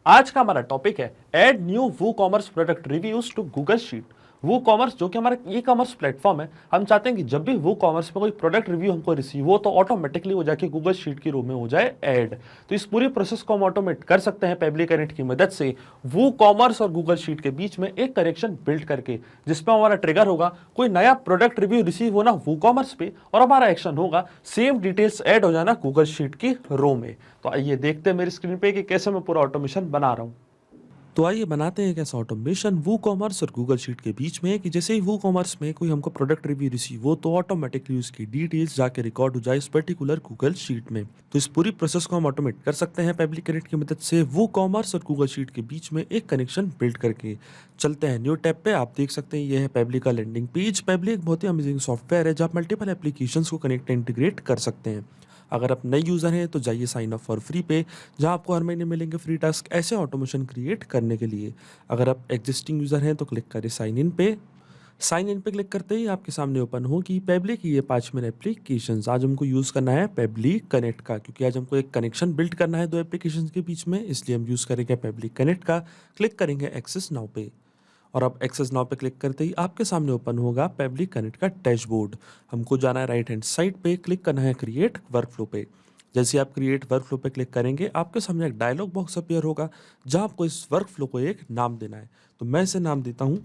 आज का हमारा टॉपिक है add new WooCommerce product reviews to Google sheet. WooCommerce जो कि हमारा ई कॉमर्स प्लेटफॉर्म है, हम चाहते हैं कि जब भी वो कॉमर्स में कोई प्रोडक्ट रिव्यू हमको रिसीव हो तो ऑटोमेटिकली वो जाके गूगल शीट की रो में हो जाए ऐड। तो इस पूरी प्रोसेस को हम ऑटोमेट कर सकते हैं पेबली कनेक्ट की मदद से, वो कॉमर्स और गूगल शीट के बीच में एक कनेक्शन बिल्ड करके, जिसमें हमारा ट्रिगर होगा कोई नया प्रोडक्ट रिव्यू रिसीव होना वो कॉमर्स पे और हमारा एक्शन होगा सेम डिटेल्स ऐड हो जाना गूगल शीट की रो में। तो आइए देखते हैं मेरी स्क्रीन पे कि कैसे मैं पूरा ऑटोमेशन बना रहा हूं। तो आइए बनाते हैं एक ऐसा ऑटोमेशन वो कॉमर्स और गूगल शीट के बीच में कि जैसे ही वो कॉमर्स में कोई हमको प्रोडक्ट रिव्यू रिसीव हो तो ऑटोमेटिकली उसकी डिटेल्स जाके रिकॉर्ड हो जाए इस पर्टिकुलर गूगल शीट में। तो इस पूरी प्रोसेस को हम ऑटोमेट कर सकते हैं पेबली कनेक्ट की मदद से वो कॉमर्स और गूगल शीट के बीच में एक कनेक्शन बिल्ड करके। चलते हैं न्यू टैब पे। आप देख सकते हैं ये है पेबली का लैंडिंग पेज। पेबली एक बहुत ही अमेजिंग सॉफ्टवेयर है जहाँ आप मल्टीपल एप्लीकेशंस को कनेक्ट इंटीग्रेट कर सकते हैं। अगर आप नए यूज़र हैं तो जाइए साइन अप फॉर फ्री पे, जहां आपको हर महीने मिलेंगे फ्री टास्क ऐसे ऑटोमेशन क्रिएट करने के लिए। अगर आप एग्जिस्टिंग यूज़र हैं तो क्लिक करिए साइन इन पे। साइन इन पे क्लिक करते ही आपके सामने ओपन होगी पेबली की ये 5 मिनट एप्लीकेशन। आज हमको यूज़ करना है पेबली कनेक्ट का, क्योंकि आज हमको एक कनेक्शन बिल्ड करना है दो एप्लीकेशन के बीच में, इसलिए हम यूज़ करेंगे पेबली कनेक्ट का। क्लिक करेंगे एक्सेस नाउ पे और अब एक्सेस नाउ पे क्लिक करते ही आपके सामने ओपन होगा पेबली कनेक्ट का डैशबोर्ड। हमको जाना है राइट हैंड साइड पे, क्लिक करना है क्रिएट वर्कफ्लो पे। जैसे आप क्रिएट वर्कफ्लो पे क्लिक करेंगे आपके सामने एक डायलॉग बॉक्स अपीयर होगा जहां आपको इस वर्कफ्लो को एक नाम देना है। तो मैं इसे नाम देता हूं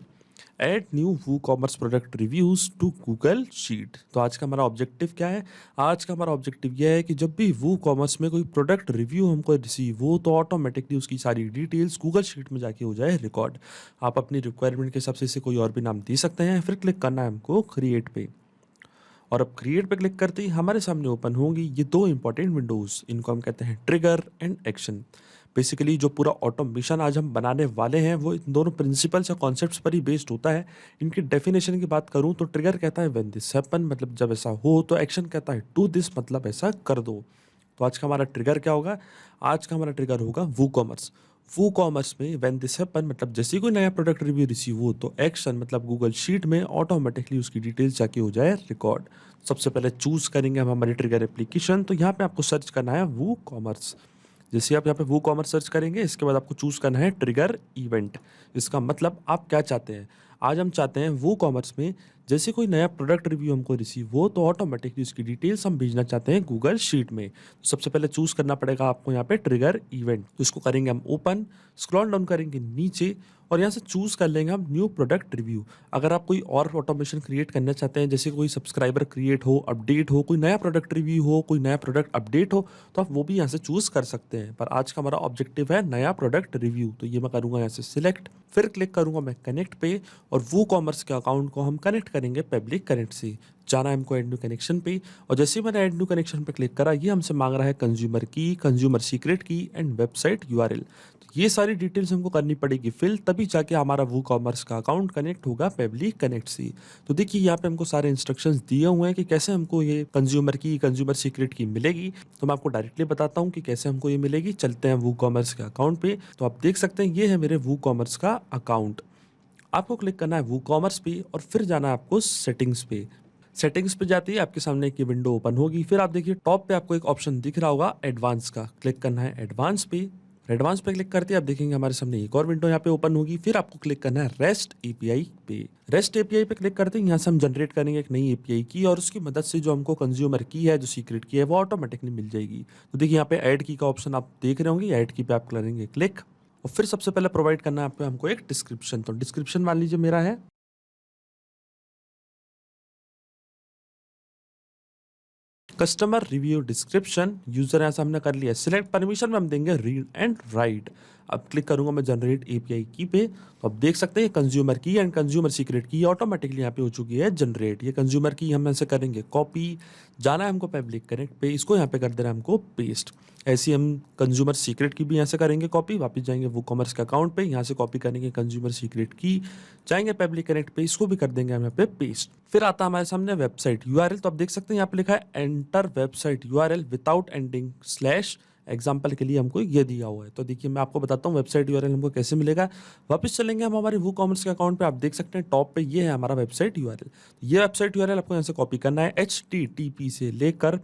add new WooCommerce product reviews to Google sheet. तो आज का हमारा ऑब्जेक्टिव क्या है? आज का हमारा ऑब्जेक्टिव यह है कि जब भी वू कॉमर्स में कोई प्रोडक्ट रिव्यू हमको रिसीव हो तो ऑटोमेटिकली उसकी सारी डिटेल्स गूगल शीट में जाके हो जाए रिकॉर्ड। आप अपनी रिक्वायरमेंट के हिसाब से इसे कोई और भी नाम दे सकते हैं। फिर क्लिक करना है हमको क्रिएट पे और अब क्रिएट पे क्लिक करते ही हमारे सामने ओपन होंगी ये दो इंपॉर्टेंट विंडोज। इनको हम कहते हैं ट्रिगर एंड एक्शन। बेसिकली जो पूरा ऑटोमेशन आज हम बनाने वाले हैं वो इन दोनों प्रिंसिपल्स या कॉन्सेप्ट्स पर ही बेस्ड होता है। इनकी डेफिनेशन की बात करूं तो ट्रिगर कहता है व्हेन दिस हैपन, मतलब जब ऐसा हो, तो एक्शन कहता है डू दिस, मतलब ऐसा कर दो। तो आज का हमारा ट्रिगर क्या होगा? आज का हमारा ट्रिगर होगा वो कॉमर्स। वो कॉमर्स में व्हेन दिस हैपन मतलब जैसे ही कोई नया प्रोडक्ट रिव्यू रिसीव हो तो एक्शन मतलब गूगल शीट में ऑटोमेटिकली उसकी डिटेल्स जाके हो जाए रिकॉर्ड। सबसे पहले चूज करेंगे हम हमारी ट्रिगर एप्लीकेशन। तो यहाँ पे आपको सर्च करना है वो कॉमर्स। जैसे आप यहाँ पे वो कॉमर्स सर्च करेंगे इसके बाद आपको चूज करना है ट्रिगर इवेंट। इसका मतलब आप क्या चाहते हैं? आज हम चाहते हैं वो कॉमर्स में जैसे कोई नया प्रोडक्ट रिव्यू हमको रिसीव हो तो ऑटोमेटिकली उसकी डिटेल्स हम भेजना चाहते हैं गूगल शीट में। तो सबसे पहले चूज करना पड़ेगा आपको यहाँ पे ट्रिगर इवेंट। तो इसको करेंगे हम ओपन, स्क्रॉल डाउन करेंगे नीचे और यहाँ से चूज कर लेंगे हम न्यू प्रोडक्ट रिव्यू। अगर आप कोई और ऑटोमेशन क्रिएट करना चाहते हैं, जैसे कोई सब्सक्राइबर क्रिएट हो, अपडेट हो, कोई नया प्रोडक्ट रिव्यू हो, कोई नया प्रोडक्ट अपडेट हो, तो आप वो भी यहाँ से चूज कर सकते हैं। पर आज का हमारा ऑब्जेक्टिव है नया प्रोडक्ट रिव्यू, तो ये मैं करूँगा यहाँ से सिलेक्ट, फिर क्लिक करूँगा मैं कनेक्ट पे और वो कॉमर्स के अकाउंट को हम कनेक्ट करेंगे पब्लिक कनेक्ट से। जाना है हमको ऐड न्यू कनेक्शन पे और जैसे ही मैंने ऐड न्यू कनेक्शन पे क्लिक करा ये हमसे मांग रहा है कंज्यूमर की, कंज्यूमर सीक्रेट की एंड वेबसाइट यूआरएल। तो ये सारी डिटेल्स हमको करनी पड़ेगी फिल, तभी जाके हमारा वो कॉमर्स का अकाउंट कनेक्ट होगा पब्लिक कनेक्ट से। तो देखिए यहाँ पे हमको सारे इंस्ट्रक्शंस दिए हुए हैं कि कैसे हमको ये कंज्यूमर की, कंज्यूमर सीक्रेट की मिलेगी। तो मैं आपको डायरेक्टली बताता हूँ कि कैसे हमको ये मिलेगी। चलते हैं वो कॉमर्स के अकाउंट पे। तो आप देख सकते हैं ये है मेरे वो कॉमर्स का अकाउंट। आपको क्लिक करना है वो कॉमर्स पे और फिर जाना है आपको सेटिंग्स पे। सेटिंग्स पे जाते ही आपके सामने एक विंडो ओपन होगी। फिर आप देखिए टॉप पे आपको एक ऑप्शन दिख रहा होगा एडवांस का, क्लिक करना है एडवांस पे। एडवांस पे क्लिक करते ही आप देखेंगे हमारे सामने एक और विंडो यहाँ पे ओपन होगी। फिर आपको क्लिक करना है रेस्ट एपीआई पे। रेस्ट एपीआई पे क्लिक करते ही यहाँ से हम जनरेट करेंगे एक नई एपीआई की और उसकी मदद से जो हमको कंज्यूमर की है, जो सीक्रेट की है, वो ऑटोमेटिकली मिल जाएगी। तो देखिए यहाँ पे ऐड की का ऑप्शन आप देख रहे होंगे, ऐड की पे आप करेंगे क्लिक और फिर सबसे पहले प्रोवाइड करना है आपको हमको एक डिस्क्रिप्शन। तो डिस्क्रिप्शन मान लीजिए मेरा है कस्टमर रिव्यू डिस्क्रिप्शन। यूजर यहाँ से हमने कर लिया सिलेक्ट, परमिशन में हम देंगे रीड एंड राइट। अब क्लिक करूंगा मैं जनरेट एपीआई की पे। तो अब देख सकते हैं कंज्यूमर की एंड कंज्यूमर सीक्रेट की ऑटोमेटिकली यहाँ पे हो चुकी है जनरेट। ये कंज्यूमर की हम ऐसे करेंगे कॉपी, जाना है हमको पब्लिक कनेक्ट पे, इसको यहाँ पे कर देना है हमको पेस्ट। ऐसे हम कंज्यूमर सीक्रेट की भी यहाँ से करेंगे कॉपी, वापस जाएंगे वो कॉमर्स के अकाउंट पे, यहाँ से कॉपी करेंगे कंज्यूमर सीक्रेट की, जाएंगे पब्लिक कनेक्ट पे, इसको भी कर देंगे हम यहाँ पे पेस्ट। फिर आता है हमारे सामने वेबसाइट यूआरएल। तो आप देख सकते हैं यहाँ पे लिखा है enter website URL without ending slash. Example के लिए हमको ये दिया हुआ है। तो देखिए मैं आपको बताता हूँ वेबसाइट यूआरएल हमको कैसे मिलेगा। वापस चलेंगे हम हमारे वो कॉमर्स के अकाउंट पे। आप देख सकते हैं टॉप पे ये है हमारा वेबसाइट यूआरएल। ये वेबसाइट यूआरएल आपको यहाँ से कॉपी करना है, HTTP से लेकर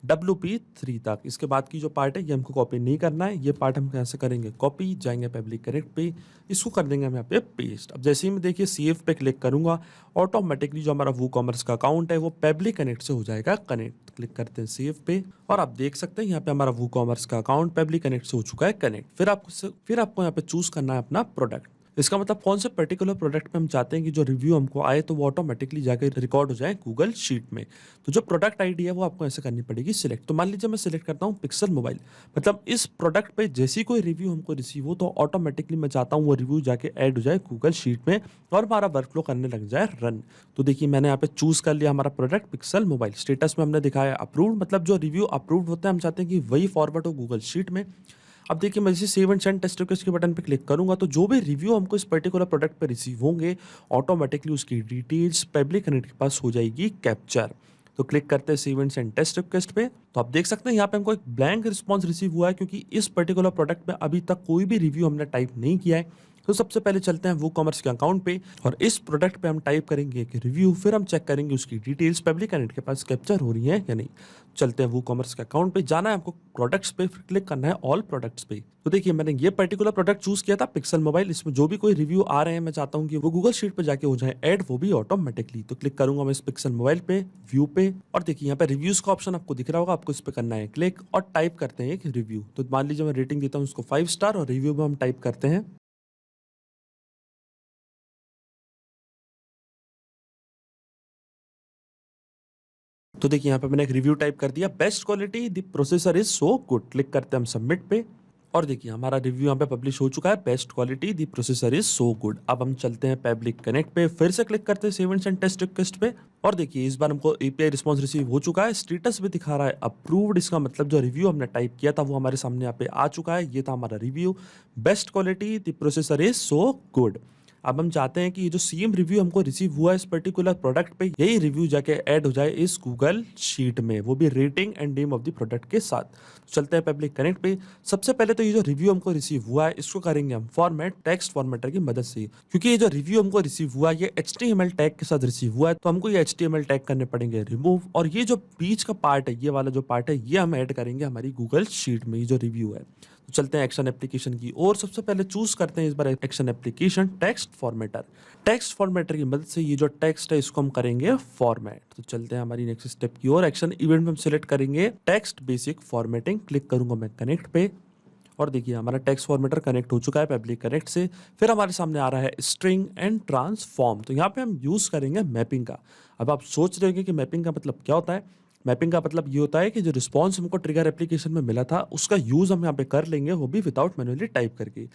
WP3 तक। इसके बाद की जो पार्ट है ये हमको कॉपी नहीं करना है, ये पार्ट हम यहाँ से करेंगे कॉपी, जाएंगे पब्लिक कनेक्ट पे, इसको कर देंगे हम यहाँ पे पेस्ट। अब जैसे ही मैं देखिए सेव पे क्लिक करूंगा, ऑटोमेटिकली जो हमारा वूकॉमर्स का अकाउंट है वो पब्लिक कनेक्ट से हो जाएगा कनेक्ट। क्लिक करते हैं सेव पे और आप देख सकते हैं यहाँ पे हमारा वूकॉमर्स का अकाउंट पब्लिक कनेक्ट से हो चुका है कनेक्ट। फिर आपको यहाँ पे चूज करना है अपना प्रोडक्ट। इसका मतलब कौन से पर्टिकुलर प्रोडक्ट पे हम चाहते हैं कि जो रिव्यू हमको आए तो वो ऑटोमेटिकली जाके रिकॉर्ड हो जाए गूगल शीट में। तो जो प्रोडक्ट आईडी है वो आपको ऐसे करनी पड़ेगी सिलेक्ट। तो मान लीजिए मैं सिलेक्ट करता हूँ पिक्सल मोबाइल, मतलब इस प्रोडक्ट पे जैसी कोई रिव्यू हमको रिसीव हो तो ऑटोमेटिकली मैं चाहता हूँ वो रिव्यू जाके ऐड हो जाए गूगल शीट में और हमारा वर्कफ्लो करने लग जाए रन। तो देखिए मैंने यहाँ पे चूज कर लिया हमारा प्रोडक्ट पिक्सल मोबाइल। स्टेटस में हमने दिखाया अप्रूव्ड, मतलब जो रिव्यू अप्रूव्ड होता है हम चाहते हैं कि वही फॉरवर्ड हो गूगल शीट में। अब देखिए मैं जैसे save and send test request के बटन पे क्लिक करूंगा तो जो भी रिव्यू हमको इस पर्टिकुलर प्रोडक्ट पे रिसीव होंगे ऑटोमेटिकली उसकी डिटेल्स पब्लिक कनेक्ट के पास हो जाएगी कैप्चर। तो क्लिक करते हैं save and send test request पे, तो आप देख सकते हैं यहाँ पे हमको एक ब्लैंक रिस्पॉन्स रिसीव हुआ है क्योंकि इस पर्टिकुलर प्रोडक्ट में अभी तक कोई भी रिव्यू हमने टाइप नहीं किया है। तो सबसे पहले चलते हैं वूकॉमर्स के अकाउंट पे और इस प्रोडक्ट पे हम टाइप करेंगे एक रिव्यू, फिर हम चेक करेंगे उसकी डिटेल्स पब्लिक कनेक्ट के पास कैप्चर हो रही है या नहीं। चलते हैं वूकॉमर्स के अकाउंट पे, जाना है आपको प्रोडक्ट्स पे, फिर क्लिक करना है ऑल प्रोडक्ट्स पे। तो देखिए मैंने ये पर्टिकुलर प्रोडक्ट चूज किया था पिक्सल मोबाइल, इसमें जो भी कोई रिव्यू आ रहे हैं मैं चाहता हूँ कि वो गूगल शीट पे जाके हो जाए ऐड, वो भी ऑटोमेटिकली। तो क्लिक करूंगा मैं इस पिक्सल मोबाइल पे, व्यू पे, और देखिए यहाँ पे रिव्यूज का ऑप्शन आपको दिख रहा होगा, आपको इस पे करना है क्लिक और टाइप करते हैं एक रिव्यू। तो मान लीजिए मैं रेटिंग देता हूँ उसको 5 स्टार और रिव्यू में हम टाइप करते हैं तो देखिए यहाँ पे मैंने एक रिव्यू टाइप कर दिया, best quality the processor is so good. Click करते हैं हम सबमिट पे और देखिए हमारा रिव्यू यहाँ पे पब्लिश हो चुका है, best quality the processor is so good. अब हम चलते हैं पब्लिक कनेक्ट पे, फिर से क्लिक करते हैं save and send test request पे और देखिए इस बार हमको एपीआई रिस्पांस रिसीव हो चुका है, स्टेटस भी दिखा रहा है अप्रूव्ड। इसका मतलब जो रिव्यू हमने टाइप किया था वो हमारे सामने यहाँ पे आ चुका है। ये था हमारा review, best quality the processor is so good. अब हम चाहते हैं कि ये जो सेम रिव्यू हमको रिसीव हुआ है इस पर्टिकुलर प्रोडक्ट पे, यही रिव्यू जाके ऐड हो जाए इस गूगल शीट में, वो भी rating and name of the product के साथ। तो चलते हैं पब्लिक कनेक्ट पे। सबसे पहले तो ये जो रिव्यू हमको रिसीव हुआ है इसको करेंगे हम फॉर्मेट टेक्स्ट फॉर्मेटर की मदद से, क्योंकि ये जो रिव्यू हमको रिसीव हुआ है ये HTML टैग के साथ रिसीव हुआ है तो हमको ये HTML टैग करने पड़ेंगे रिमूव, और ये जो बीच का पार्ट है, ये वाला जो पार्ट है, ये हम ऐड करेंगे हमारी गूगल शीट में, ये जो रिव्यू है। तो चलते हैं एक्शन एप्लीकेशन की और सबसे पहले चूज करते हैं इस बार action application text formatter. Text formatter की मदद से ये जो टेक्स्ट है इसको हम करेंगे फॉर्मेट। तो चलते हैं हमारी नेक्स्ट स्टेप की और एक्शन इवेंट में हम सिलेक्ट करेंगे टेक्स्ट बेसिक फॉर्मेटिंग। क्लिक करूंगा मैं कनेक्ट पे और देखिए हमारा टेक्स्ट फॉर्मेटर कनेक्ट हो चुका है पब्लिक कनेक्ट से। फिर हमारे सामने आ रहा है स्ट्रिंग एंड ट्रांसफॉर्म, तो यहाँ पे हम यूज करेंगे मैपिंग का। अब आप सोच रहे होंगे कि मैपिंग का मतलब क्या होता है। मैपिंग का मतलब ये होता है कि जो रिस्पॉन्स हमको ट्रिगर एप्लीकेशन में मिला था उसका यूज हम यहाँ पे कर लेंगे, वो भी विदाउट मैनुअली टाइप करके।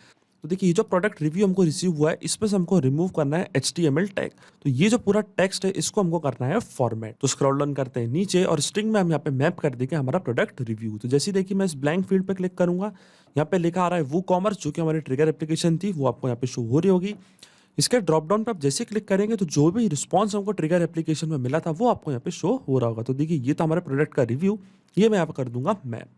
तो देखिए ये जो प्रोडक्ट रिव्यू हमको रिसीव हुआ है इसमें से हमको रिमूव करना है HTML टैग। तो ये जो पूरा टेक्स्ट है इसको हमको करना है फॉर्मेट। तो स्क्रॉल डाउन करते हैं नीचे और स्ट्रिंग में हम यहाँ पे मैप कर देंगे हमारा प्रोडक्ट रिव्यू। तो जैसे देखिए मैं इस ब्लैंक फील्ड पे क्लिक करूंगा, यहाँ पे लिखा आ रहा है वो कॉमर्स, जो कि हमारी ट्रिगर एप्लीकेशन थी, वो आपको यहाँ पे शो हो रही होगी। इसके ड्रॉप डाउन पे आप जैसे क्लिक करेंगे तो जो भी रिस्पॉन्स हमको ट्रिगर एप्लीकेशन में मिला था वो आपको यहाँ पे शो हो रहा होगा। तो देखिए ये था हमारे प्रोडक्ट का रिव्यू, ये मैं यहाँ पे कर दूंगा मैप।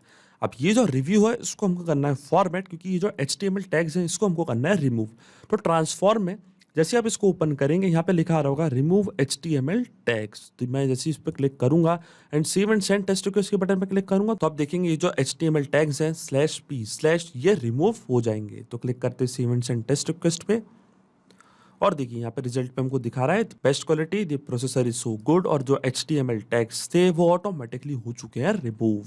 अब ये जो रिव्यू है इसको हमको करना है फॉर्मेट, क्योंकि ये जो HTML टैग्स हैं इसको हमको करना है रिमूव। तो ट्रांसफॉर्म में जैसे आप इसको ओपन करेंगे यहाँ पे लिखा आ रहा होगा रिमूव HTML टैग्स। तो मैं जैसे इस पर क्लिक करूंगा and save and send test request के बटन पे क्लिक करूंगा तो आप देखेंगे ये जो HTML टैग्स हैं /p/ ये रिमूव हो जाएंगे। तो क्लिक करते हैं save and send test request पे और देखिए यहाँ पे रिजल्ट पे हमको दिखा रहा है best quality the processor is so good, और जो HTML टैग्स थे वो ऑटोमेटिकली हो चुके हैं रिमूव।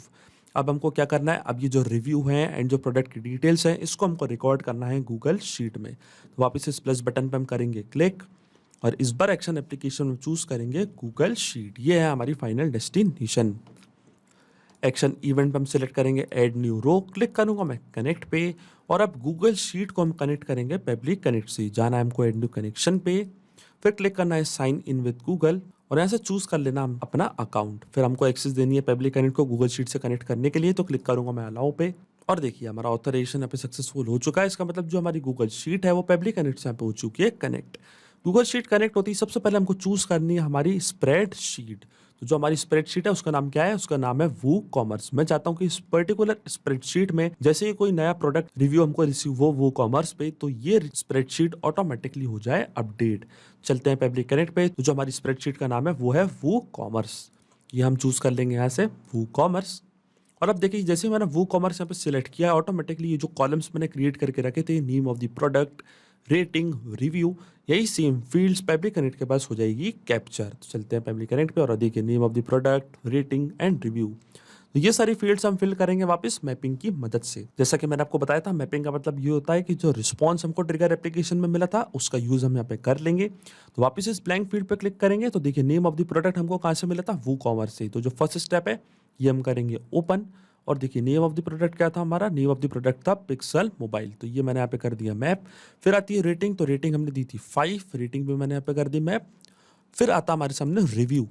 अब हमको क्या करना है, अब ये जो रिव्यू है एंड जो प्रोडक्ट की डिटेल्स हैं इसको हमको रिकॉर्ड करना है गूगल शीट में। तो वापस इस प्लस बटन पे हम करेंगे क्लिक और इस बार एक्शन एप्लीकेशन में चूज करेंगे गूगल शीट। ये है हमारी फाइनल डेस्टिनेशन। एक्शन इवेंट पे हम सिलेक्ट करेंगे ऐड न्यू रो, क्लिक करूंगा मैं कनेक्ट पे और अब गूगल शीट को हम कनेक्ट करेंगे पब्लिक कनेक्ट से। जाना है हमको ऐड न्यू कनेक्शन पे, फिर क्लिक करना है साइन इन विद गूगल और यहाँ से चूज कर लेना हम अपना अकाउंट। फिर हमको एक्सेस देनी है पब्लिक कनेक्ट को गूगल शीट से कनेक्ट करने के लिए। तो क्लिक करूंगा मैं अलाउ पे और देखिए हमारा ऑथराइजेशन यहाँ पे सक्सेसफुल हो चुका है। इसका मतलब जो हमारी गूगल शीट है वो पब्लिक कनेक्ट से यहाँ पे हो चुकी है कनेक्ट। गूगल शीट कनेक्ट होती है सबसे पहले हमको चूज करनी है हमारी स्प्रेड शीट। तो जो हमारी स्प्रेडशीट है उसका नाम क्या है, उसका नाम है वू कॉमर्स। मैं चाहता हूं कि इस पर्टिकुलर स्प्रेडशीट में जैसे ही कोई नया प्रोडक्ट रिव्यू हमको रिसीव हो वू कॉमर्स पे तो ये स्प्रेडशीट ऑटोमेटिकली हो जाए अपडेट। चलते हैं पब्लिक कनेक्ट पे, तो जो हमारी स्प्रेडशीट का नाम है वो है वू कॉमर्स। ये हम चूज़ कर लेंगे यहाँ से WooCommerce। और अब देखिए जैसे मैंने WooCommerce यहाँ पे सिलेक्ट किया है, ऑटोमेटिकली ये जो कॉलम्स मैंने क्रिएट करके रखे थे, name of the product, rating, review, यही सेम फील्ड्स पेबली कनेक्ट के पास हो जाएगी कैप्चर। तो चलते हैं पेबली कनेक्ट पे और देखिए name of the product, rating and review. तो ये सारी फील्ड्स हम फिल करेंगे वापस मैपिंग की मदद से। जैसा कि मैंने आपको बताया था, मैपिंग का मतलब ये होता है कि जो रिस्पॉन्स हमको ट्रिगर एप्लीकेशन में मिला था उसका यूज हम यहाँ पे कर लेंगे। तो वापस इस ब्लैंक फील्ड पे क्लिक करेंगे तो देखिए नेम ऑफ द प्रोडक्ट हमको कहाँ से मिला था, WooCommerce से। तो जो फर्स्ट स्टेप है ये हम करेंगे ओपन, और देखिए नेम ऑफ द प्रोडक्ट क्या था हमारा, नेम ऑफ द प्रोडक्ट था पिक्सल मोबाइल। तो ये मैंने यहाँ पे कर दिया मैप। फिर आती है रेटिंग, तो रेटिंग हमने दी थी 5, रेटिंग भी मैंने यहाँ पे कर दी मैप। फिर आता हमारे सामने रिव्यू।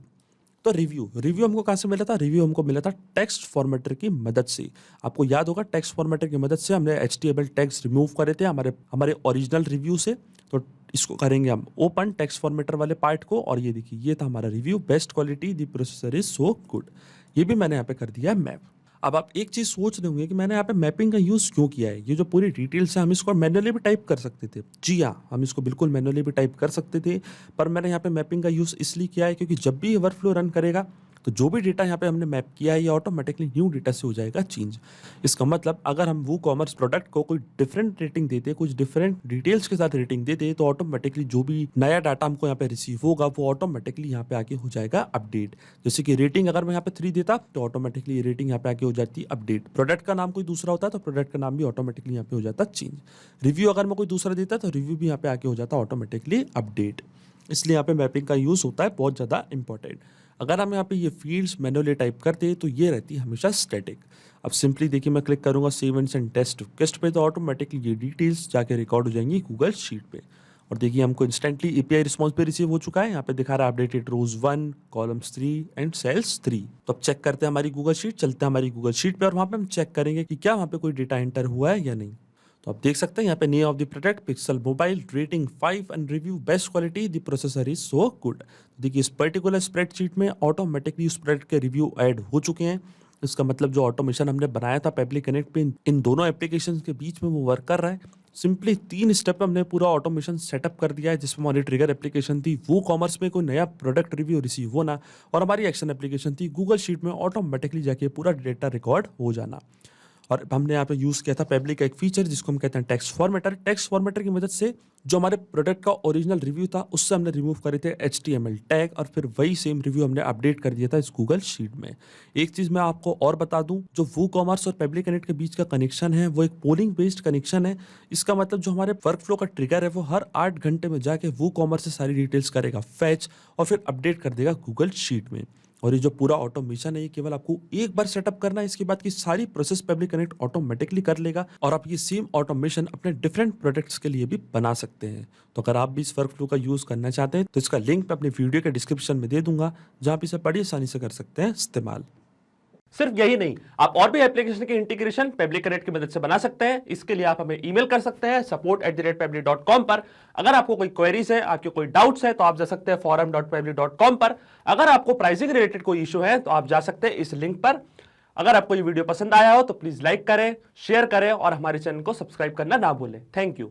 तो रिव्यू हमको कहाँ से मिला था, रिव्यू हमको मिला था टेक्स्ट फॉर्मेटर की मदद से। आपको याद होगा टेक्स्ट फॉर्मेटर की मदद से हमने HTML टैग्स रिमूव करे थे हमारे ओरिजिनल रिव्यू से। तो इसको करेंगे हम ओपन टेक्स्ट फॉर्मेटर वाले पार्ट को, और ये देखिए ये था हमारा review, best quality, the processor is so good. ये भी मैंने यहाँ पे कर दिया मैप। अब आप एक चीज़ सोच रहे होंगे कि मैंने यहाँ पे मैपिंग का यूज़ क्यों किया है। ये जो पूरी डिटेल्स है हम इसको मैनुअली भी टाइप कर सकते थे। जी हाँ, हम इसको बिल्कुल मैनुअली भी टाइप कर सकते थे, पर मैंने यहाँ पे मैपिंग का यूज़ इसलिए किया है क्योंकि जब भी वर्कफ्लो रन करेगा तो जो भी डेटा यहाँ पे हमने मैप किया है ये ऑटोमेटिकली न्यू डेटा से हो जाएगा चेंज। इसका मतलब अगर हम WooCommerce प्रोडक्ट को कोई डिफरेंट रेटिंग देते, कुछ डिफरेंट डिटेल्स के साथ रेटिंग देते, तो ऑटोमेटिकली जो भी नया डाटा हमको यहाँ पे रिसीव होगा वो ऑटोमेटिकली यहाँ पे आके हो जाएगा अपडेट। जैसे कि रेटिंग अगर मैं यहाँ पे 3 देता तो ऑटोमेटिकली रेटिंग यहाँ पे आके हो जाती अपडेट। प्रोडक्ट का नाम कोई दूसरा होता है तो प्रोडक्ट का नाम भी ऑटोमेटिकली यहाँ पे हो जाता चेंज। रिव्यू अगर मैं कोई दूसरा देता तो रिव्यू भी यहाँ पे आके हो जाता ऑटोमेटिकली अपडेट। इसलिए यहाँ पे मैपिंग का यूज़ होता है बहुत ज़्यादा इंपॉर्टेंट। अगर हम यहाँ पे ये फील्ड्स मैनुअली टाइप करते तो ये रहती हमेशा स्टैटिक। अब सिंपली देखिए मैं क्लिक करूँगा सेव एंड सेंड टेस्ट पे, तो ऑटोमेटिकली ये डिटेल्स जाके रिकॉर्ड हो जाएंगी गूगल शीट पे। और देखिए हमको इंस्टेंटली API रिस्पॉन्स पे रिसीव हो चुका है। यहाँ पे दिखा रहा है updated rows 1, columns 3 and cells 3। तो अब चेक करते हैं हमारी गूगल शीट, चलते हैं हमारी गूगल शीट पे और वहाँ पे हम चेक करेंगे कि क्या वहाँ पे कोई डेटा एंटर हुआ है या नहीं। तो आप देख सकते हैं यहाँ पे name of the product pixel mobile, rating 5 and review best quality, the processor is so good. देखिए इस पर्टिकुलर स्प्रेडशीट में ऑटोमेटिकली उस प्रोडक्ट के रिव्यू ऐड हो चुके हैं। इसका मतलब जो ऑटोमेशन हमने बनाया था पेबली कनेक्ट पे इन दोनों एप्लीकेशन के बीच में वो वर्क कर रहा है। सिंपली 3 स्टेप में हमने पूरा ऑटोमेशन सेटअप कर दिया है, जिसमें हमारी ट्रिगर एप्लीकेशन थी WooCommerce में कोई नया प्रोडक्ट रिव्यू रिसीव होना, और हमारी एक्शन एप्लीकेशन थी गूगल शीट में ऑटोमेटिकली जाके पूरा डेटा रिकॉर्ड हो जाना। और हमने यहाँ पे यूज़ किया था पेबली का एक फीचर जिसको हम कहते हैं टेक्स्ट फॉर्मेटर। टेक्स्ट फॉर्मेटर की मदद से जो हमारे प्रोडक्ट का ओरिजिनल रिव्यू था उससे हमने रिमूव करे थे HTML टैग, और फिर वही सेम रिव्यू हमने अपडेट कर दिया था इस गूगल शीट में। एक चीज़ मैं आपको और बता दूं, जो WooCommerce और पेबली कनेक्ट के बीच का कनेक्शन है वो एक पोलिंग बेस्ड कनेक्शन है। इसका मतलब जो हमारे वर्कफ्लो का ट्रिगर है वो हर 8 घंटे में जाके WooCommerce से सारी डिटेल्स करेगा फैच, और फिर अपडेट कर देगा गूगल शीट में। और ये जो पूरा ऑटोमेशन है ये केवल आपको एक बार सेटअप करना है, इसके बाद की सारी प्रोसेस पेबली कनेक्ट ऑटोमेटिकली कर लेगा, और आप ये सेम ऑटोमेशन अपने डिफरेंट प्रोडक्ट्स के लिए भी बना सकते हैं। तो अगर आप भी इस वर्कफ्लो का यूज़ करना चाहते हैं तो इसका लिंक मैं अपनी वीडियो के डिस्क्रिप्शन में दे दूंगा, जहाँ आप इसे बड़ी आसानी से कर सकते हैं इस्तेमाल। सिर्फ यही नहीं, आप और भी एप्लीकेशन के इंटीग्रेशन पेबली कनेक्ट की मदद से बना सकते हैं। इसके लिए आप हमें ईमेल कर सकते हैं support@pebly.com पर। अगर आपको कोई क्वेरीज है, आपके कोई डाउट्स है तो आप जा सकते हैं forum.pebly.com पर। अगर आपको प्राइसिंग रिलेटेड कोई इशू है तो आप जा सकते हैं इस लिंक पर। अगर आपको ये वीडियो पसंद आया हो तो प्लीज लाइक करें, शेयर करें और हमारे चैनल को सब्सक्राइब करना ना भूलें। Thank you.